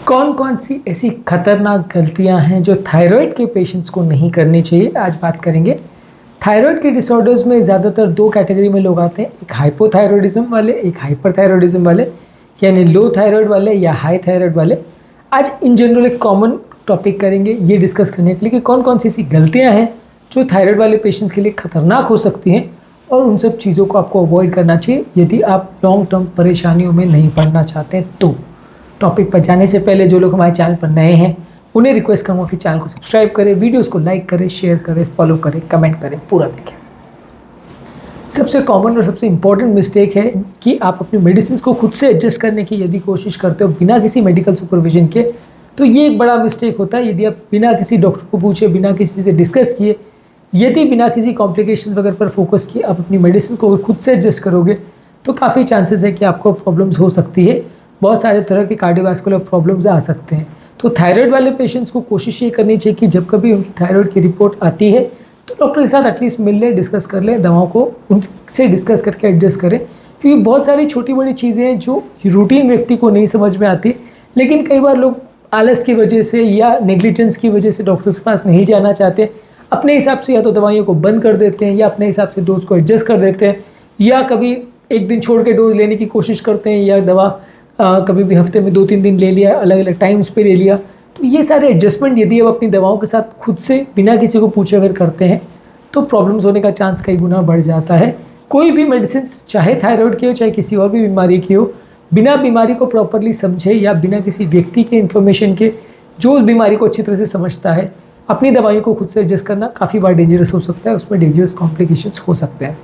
कौन कौन सी ऐसी खतरनाक गलतियां हैं जो थायराइड के पेशेंट्स को नहीं करनी चाहिए, आज बात करेंगे। थायराइड के डिसऑर्डर्स में ज़्यादातर दो कैटेगरी में लोग आते हैं, एक हाइपोथायरॉयडिज्म वाले, एक हाइपरथायरॉयडिज्म वाले, यानी लो थायराइड वाले या हाई थायराइड वाले। आज इन जनरल एक कॉमन टॉपिक करेंगे ये डिस्कस करने के लिए कि कौन कौन सी ऐसी गलतियाँ हैं जो थायराइड वाले पेशेंट्स के लिए खतरनाक हो सकती हैं और उन सब चीज़ों को आपको अवॉइड करना चाहिए यदि आप लॉन्ग टर्म परेशानियों में नहीं पड़ना चाहते हैं। तो टॉपिक पर जाने से पहले जो लोग हमारे चैनल पर नए हैं उन्हें रिक्वेस्ट करूँगा कि चैनल को सब्सक्राइब करें, वीडियोस को लाइक करें, शेयर करें, फॉलो करें, कमेंट करें, पूरा देखें। सबसे कॉमन और सबसे इम्पॉर्टेंट मिस्टेक है कि आप अपनी मेडिसिन को खुद से एडजस्ट करने की यदि कोशिश करते हो बिना किसी मेडिकल सुपरविजन के, तो ये एक बड़ा मिस्टेक होता है। यदि आप बिना किसी डॉक्टर को पूछे, बिना किसी से डिस्कस किए, यदि बिना किसी कॉम्प्लिकेशन वगैरह पर फोकस किए आप अपनी मेडिसिन को खुद से एडजस्ट करोगे तो काफ़ी चांसेस है कि आपको प्रॉब्लम्स हो सकती है। बहुत सारे तरह के कार्डियोवास्कुलर प्रॉब्लम्स आ सकते हैं। तो थायराइड वाले पेशेंट्स को कोशिश ये करनी चाहिए कि जब कभी उनकी थायराइड की रिपोर्ट आती है तो डॉक्टर के साथ एटलीस्ट मिल लें, डिस्कस कर लें, दवाओं को उनसे डिस्कस करके एडजस्ट करें। क्योंकि बहुत सारी छोटी बड़ी चीज़ें हैं जो रूटीन व्यक्ति को नहीं समझ में आती, लेकिन कई बार लोग आलस की वजह से या नेग्लिजेंस की वजह से डॉक्टर्स के पास नहीं जाना चाहते, अपने हिसाब से या तो दवाइयों को बंद कर देते हैं या अपने हिसाब से डोज को एडजस्ट कर देते हैं, या कभी एक दिन छोड़ के डोज लेने की कोशिश करते हैं, या दवा कभी भी हफ्ते में 2-3 दिन ले लिया, अलग अलग टाइम्स पे ले लिया। तो ये सारे एडजस्टमेंट यदि आप अपनी दवाओं के साथ खुद से बिना किसी को पूछे अगर करते हैं तो प्रॉब्लम्स होने का चांस कई गुना बढ़ जाता है। कोई भी मेडिसिन, चाहे थायराइड की हो चाहे किसी और भी बीमारी की हो, बिना बीमारी को प्रॉपरली समझे या बिना किसी व्यक्ति के इन्फॉर्मेशन के जो उस बीमारी को अच्छी तरह से समझता है, अपनी दवाइयों को खुद से एडजस्ट करना काफ़ी बार डेंजरस हो सकता है, उसमें डेंजरस कॉम्प्लिकेशंस हो सकते हैं।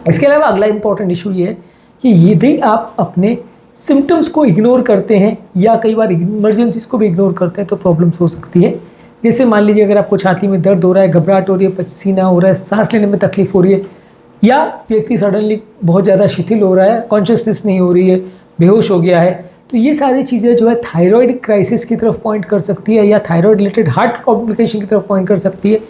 इसके अलावा अगला इंपॉर्टेंट इशू ये है कि यदि आप अपने सिम्टम्स को इग्नोर करते हैं या कई बार इमरजेंसीज को भी इग्नोर करते हैं तो प्रॉब्लम्स हो सकती है। जैसे मान लीजिए अगर आपको छाती में दर्द हो रहा है, घबराहट हो रही है, पसीना हो रहा है, सांस लेने में तकलीफ हो रही है, या व्यक्ति सडनली बहुत ज़्यादा शिथिल हो रहा है, कॉन्शियसनेस नहीं हो रही है, बेहोश हो गया है, तो ये सारी चीज़ें जो है थायराइड क्राइसिस की तरफ पॉइंट कर सकती है, या थायराइड रिलेटेड हार्ट कॉम्प्लिकेशन की तरफ पॉइंट कर सकती है,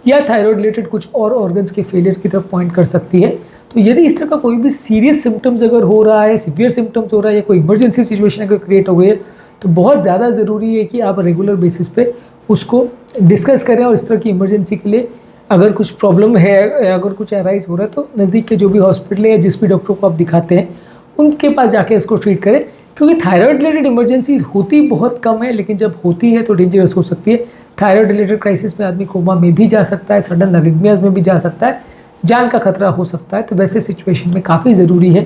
या थायराइड रिलेटेड कुछ और ऑर्गन्स के फेलियर की तरफ पॉइंट कर सकती है। तो यदि इस तरह का कोई भी सीरियस सिम्टम्स अगर हो रहा है, सीवियर सिम्टम्स हो रहा है, या कोई इमरजेंसी सिचुएशन अगर क्रिएट हो गई है, तो बहुत ज़्यादा ज़रूरी है कि आप रेगुलर बेसिस पे उसको डिस्कस करें। और इस तरह की इमरजेंसी के लिए अगर कुछ प्रॉब्लम है, अगर कुछ अराइज हो रहा है, तो नज़दीक के जो भी हॉस्पिटल है या जिस भी डॉक्टर को आप दिखाते हैं उनके पास जाके इसको ट्रीट करें। क्योंकि थायराइड रिलेटेड इमरजेंसीज होती बहुत कम है, लेकिन जब होती है तो डेंजरस हो सकती है। थायराइड रिलेटेड क्राइसिस में आदमी कोमा में भी जा सकता है, सडन अरिथमियाज में भी जा सकता है, जान का खतरा हो सकता है। तो वैसे सिचुएशन में काफ़ी ज़रूरी है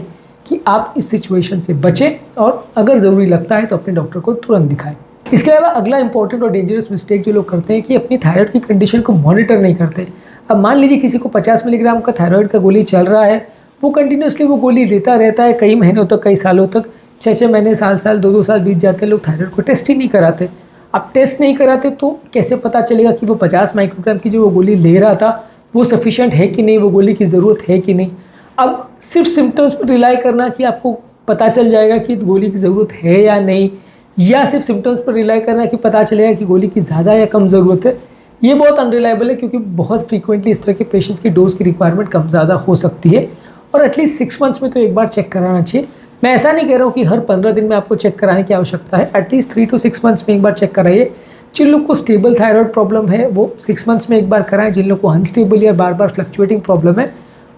कि आप इस सिचुएशन से बचें और अगर ज़रूरी लगता है तो अपने डॉक्टर को तुरंत दिखाएं। इसके अलावा अगला इंपॉर्टेंट और डेंजरस मिस्टेक जो लोग करते हैं कि अपनी थायराइड की कंडीशन को मॉनिटर नहीं करते। अब मान लीजिए किसी को 50 मिलीग्राम का थायराइड का गोली चल रहा है, वो कंटिन्यूसली वो गोली लेता रहता है कई महीनों तक, कई सालों तक, 6-6 महीने, साल 2-2 साल बीत जाते हैं, लोग थायराइड को टेस्ट ही नहीं कराते। अब टेस्ट नहीं कराते तो कैसे पता चलेगा कि वो 50 माइक्रोग्राम की जो वो गोली ले रहा था वो सफिशिएंट है कि नहीं, वो गोली की ज़रूरत है कि नहीं। अब सिर्फ सिम्टम्स पर रिलाई करना कि आपको पता चल जाएगा कि गोली की ज़रूरत है या नहीं, या सिर्फ सिम्टम्स पर रिलाई करना कि पता चलेगा कि गोली की ज़्यादा या कम ज़रूरत है, ये बहुत अनरिलायबल है। क्योंकि बहुत फ्रीक्वेंटली इस तरह के पेशेंट्स की डोज की रिक्वायरमेंट कम ज़्यादा हो सकती है और एटलीस्ट 6 मंथ्स में तो एक बार चेक कराना चाहिए। मैं ऐसा नहीं कह रहा हूँ कि हर 15 दिन में आपको चेक कराने की आवश्यकता है, एटलीस्ट 3 to 6 मंथ्स में एक बार चेक कराइए। जिन लोग को स्टेबल थायराइड प्रॉब्लम है वो 6 मंथ्स में एक बार कराएं, जिन लोग को अनस्टेबल या बार बार फ्लक्चुएटिंग प्रॉब्लम है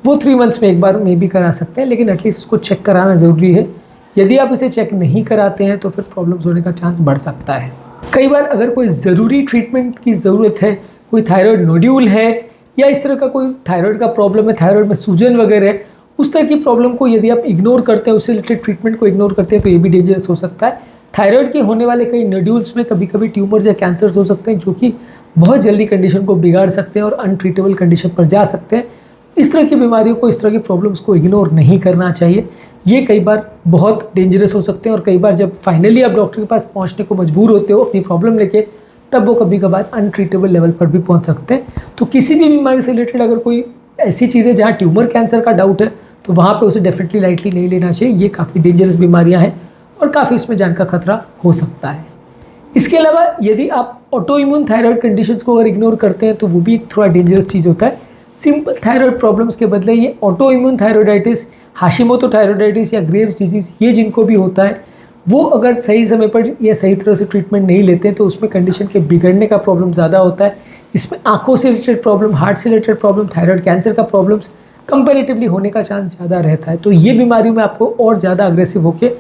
वो 3 मंथ्स में एक बार में भी करा सकते हैं, लेकिन एटलीस्ट उसको चेक कराना ज़रूरी है। यदि आप इसे चेक नहीं कराते हैं तो फिर प्रॉब्लम्स होने का चांस बढ़ सकता है। कई बार अगर कोई ज़रूरी ट्रीटमेंट की ज़रूरत है, कोई थायराइड नोड्यूल है या इस तरह का कोई थायराइड का प्रॉब्लम है, थायराइड में सूजन वगैरह है, उस तरह की प्रॉब्लम को यदि आप इग्नोर करते हैं, उससे रिलेटेड ट्रीटमेंट को इग्नोर करते हैं, तो ये भी डेंजरस हो सकता है। थायराइड के होने वाले कई नोड्यूल्स में कभी कभी ट्यूमर्स या कैंसर्स हो सकते हैं जो कि बहुत जल्दी कंडीशन को बिगाड़ सकते हैं और अनट्रीटेबल कंडीशन पर जा सकते हैं। इस तरह की बीमारियों को, इस तरह की प्रॉब्लम्स को इग्नोर नहीं करना चाहिए। ये कई बार बहुत डेंजरस हो सकते हैं और कई बार जब फाइनली आप डॉक्टर के पास पहुंचने को मजबूर होते हो अपनी प्रॉब्लम लेके, तब वो कभी कभार अनट्रीटेबल लेवल पर भी पहुंच सकते हैं। तो किसी भी बीमारी से रिलेटेड अगर कोई ऐसी चीज़ें जहाँ ट्यूमर कैंसर का डाउट है तो वहाँ पर उसे डेफिनेटली लाइटली नहीं लेना चाहिए। ये काफ़ी डेंजरस बीमारियाँ हैं और काफ़ी इसमें जान का खतरा हो सकता है। इसके अलावा यदि आप ऑटो इम्यून थायराइड कंडीशंस को अगर इग्नोर करते हैं तो वो भी एक थोड़ा डेंजरस चीज़ होता है। सिंपल थायराइड प्रॉब्लम्स के बदले ये auto immune thyroiditis, Hashimoto thyroiditis या ग्रेव्स डिजीज़, ये जिनको भी होता है वो अगर सही समय पर या सही तरह से ट्रीटमेंट नहीं लेते हैं तो उसमें कंडीशन के बिगड़ने का प्रॉब्लम ज़्यादा होता है। इसमें आँखों से रिलेटेड प्रॉब्लम, हार्ट से रिलेटेड प्रॉब्लम, थायराइड कैंसर का प्रॉब्लम्स कंपैरेटिवली होने का चांस ज़्यादा रहता है। तो ये बीमारी में आपको और ज़्यादा अग्रेसिव होकर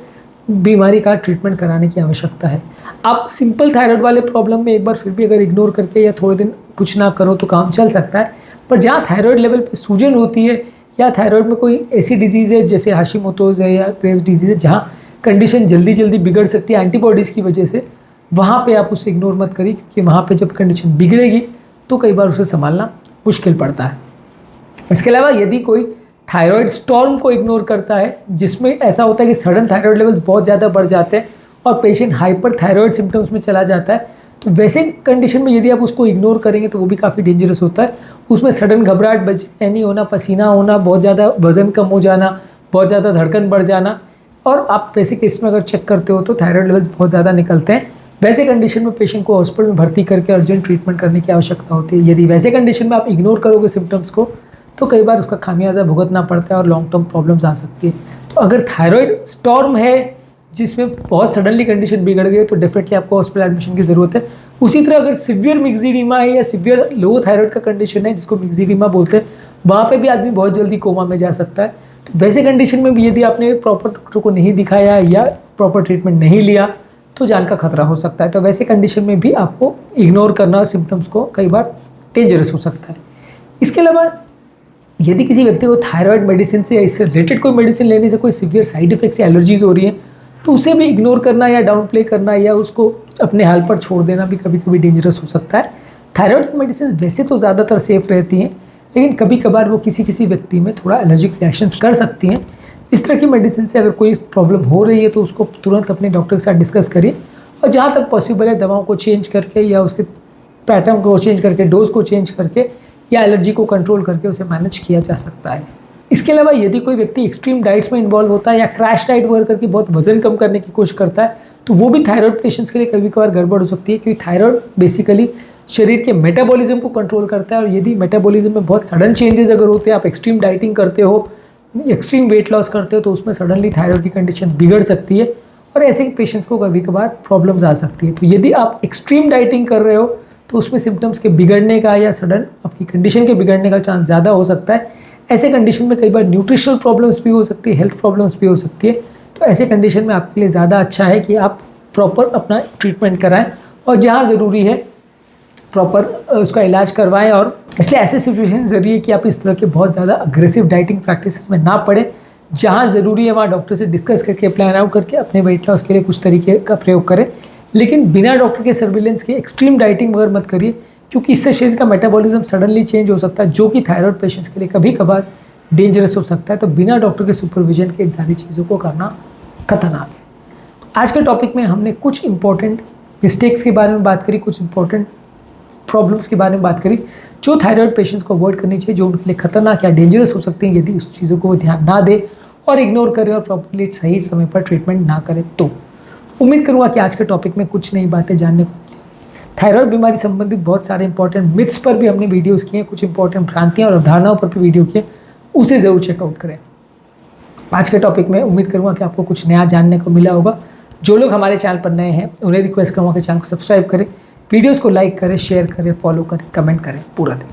बीमारी का ट्रीटमेंट कराने की आवश्यकता है। आप सिंपल थायराइड वाले प्रॉब्लम में एक बार फिर भी अगर इग्नोर करके या थोड़े दिन कुछ ना करो तो काम चल सकता है, पर जहाँ थायराइड लेवल पे सूजन होती है या थायराइड में कोई ऐसी डिजीज़ है जैसे हाशिमोटोज़ है या ग्रेव्स डिजीज़ है जहाँ कंडीशन जल्दी जल्दी बिगड़ सकती है एंटीबॉडीज़ की वजह से, वहाँ पे आप उसे इग्नोर मत करिए, क्योंकि वहाँ पे जब कंडीशन बिगड़ेगी तो कई बार उसे संभालना मुश्किल पड़ता है। इसके अलावा यदि कोई थायराइड स्टॉर्म को इग्नोर करता है, जिसमें ऐसा होता है कि सडन थायराइड लेवल्स बहुत ज़्यादा बढ़ जाते हैं और पेशेंट हाइपर थायराइड सिम्टम्स में चला जाता है, तो वैसे कंडीशन में यदि आप उसको इग्नोर करेंगे तो वो भी काफ़ी डेंजरस होता है। उसमें सडन घबराहट, बेचैनी होना, पसीना होना, बहुत ज़्यादा वजन कम हो जाना, बहुत ज़्यादा धड़कन बढ़ जाना, और आप वैसे केस में अगर चेक करते हो तो थायराइड लेवल्स बहुत ज़्यादा निकलते हैं। वैसे कंडीशन में पेशेंट को हॉस्पिटल में भर्ती करके अर्जेंट ट्रीटमेंट करने की आवश्यकता होती है। यदि वैसे कंडीशन में आप इग्नोर करोगे सिम्टम्स को तो कई बार उसका खामियाजा भुगतना पड़ता है और लॉन्ग टर्म प्रॉब्लम्स आ सकती है। तो अगर थायराइड स्टॉर्म है जिसमें बहुत सडनली कंडीशन बिगड़ गई तो डेफिनेटली आपको हॉस्पिटल एडमिशन की ज़रूरत है। उसी तरह अगर सिवियर मिक्सिडीमा है या सिवियर लो थायराइड का कंडीशन है जिसको मिक्सिडीमा बोलते हैं, वहाँ पे भी आदमी बहुत जल्दी कोमा में जा सकता है। तो वैसे कंडीशन में भी यदि आपने प्रॉपर डॉक्टर को नहीं दिखाया या प्रॉपर ट्रीटमेंट नहीं लिया तो जान का खतरा हो सकता है। तो वैसे कंडीशन में भी आपको इग्नोर करना सिम्टम्स को कई बार डेंजरस हो सकता है। इसके अलावा यदि किसी व्यक्ति को थायराइड मेडिसिन से या इससे रिलेटेड कोई मेडिसिन लेने से कोई सीवियर साइड इफेक्ट्स या एलर्जीज हो रही हैं तो उसे भी इग्नोर करना या डाउन प्ले करना या उसको अपने हाल पर छोड़ देना भी कभी कभी डेंजरस हो सकता है। थायराइड मेडिसिन वैसे तो ज़्यादातर सेफ रहती हैं, लेकिन कभी कभार वो किसी किसी व्यक्ति में थोड़ा एलर्जिक रिएक्शंस कर सकती हैं। इस तरह की मेडिसिन से अगर कोई प्रॉब्लम हो रही है तो उसको तुरंत अपने डॉक्टर के साथ डिस्कस करिए, और जहाँ तक पॉसिबल है दवाओं को चेंज करके या उसके पैटर्न को चेंज करके, डोज को चेंज करके या एलर्जी को कंट्रोल करके उसे मैनेज किया जा सकता है। इसके अलावा यदि कोई व्यक्ति एक्सट्रीम डाइट्स में इन्वॉल्व होता है या क्रैश डाइट वगैरह करके बहुत वजन कम करने की कोशिश करता है तो वो भी थायराइड पेशेंट्स के लिए कभी कभार गड़बड़ हो सकती है, क्योंकि थायराइड बेसिकली शरीर के मेटाबॉलिज्म को कंट्रोल करता है, और यदि मेटाबॉलिज्म में बहुत सडन चेंजेस अगर होते हैं, आप एक्सट्रीम डाइटिंग करते हो, एक्सट्रीम वेट लॉस करते हो, तो उसमें सडनली थायराइड की कंडीशन बिगड़ सकती है और ऐसे पेशेंट्स को कभी कभार प्रॉब्लम्स आ सकती है। तो यदि आप एक्सट्रीम डाइटिंग कर रहे हो तो उसमें सिम्टम्स के बिगड़ने का या सडन आपकी कंडीशन के बिगड़ने का चांस ज़्यादा हो सकता है। ऐसे कंडीशन में कई बार न्यूट्रिशनल प्रॉब्लम्स भी हो सकती है, हेल्थ प्रॉब्लम्स भी हो सकती है। तो ऐसे कंडीशन में आपके लिए ज़्यादा अच्छा है कि आप प्रॉपर अपना ट्रीटमेंट कराएं और जहाँ ज़रूरी है प्रॉपर उसका इलाज करवाएं। और इसलिए ऐसे सिचुएशन ज़रूरी है कि आप इस तरह के बहुत ज़्यादा अग्रेसिव डाइटिंग प्रैक्टिसेस में ना पड़े। जहाँ ज़रूरी है वहाँ डॉक्टर से डिस्कस करके, प्लान आउट करके अपने वेट लॉस के लिए कुछ तरीके का प्रयोग करें, लेकिन बिना डॉक्टर के सर्विलेंस के एक्सट्रीम डाइटिंग वगैरह मत करिए, क्योंकि इससे शरीर का मेटाबॉलिज्म सडनली चेंज हो सकता है, जो कि थायराइड पेशेंट्स के लिए कभी कभार डेंजरस हो सकता है। तो बिना डॉक्टर के सुपरविजन के इन सारी चीज़ों को करना खतरनाक है। तो आज के टॉपिक में हमने कुछ इंपॉर्टेंट मिस्टेक्स के बारे में बात करी, कुछ इंपॉर्टेंट प्रॉब्लम्स के बारे में बात करी जो थायराइड पेशेंट्स को अवॉइड करनी चाहिए, जो उनके लिए खतरनाक या डेंजरस हो सकती हैं यदि उस चीज़ों को वो ध्यान ना दे और इग्नोर करें और प्रॉपरली सही समय पर ट्रीटमेंट ना करें। तो उम्मीद करूँगा कि आज के टॉपिक में कुछ नई बातें जानने को मिली। थायराइड बीमारी संबंधित बहुत सारे इंपॉर्टेंट मिथ्स पर भी हमने वीडियोस किए हैं, कुछ इंपॉर्टेंट भ्रांतियाँ और अवधारणाओं पर भी वीडियो किए, उसे ज़रूर चेकआउट करें। आज के टॉपिक में उम्मीद करूँगा कि आपको कुछ नया जानने को मिला होगा। जो लोग हमारे चैनल पर नए हैं उन्हें रिक्वेस्ट करूँगा कि चैनल को सब्सक्राइब करें, वीडियोज़ को लाइक करें, शेयर करें, फॉलो करें, कमेंट करें। पूरा दिन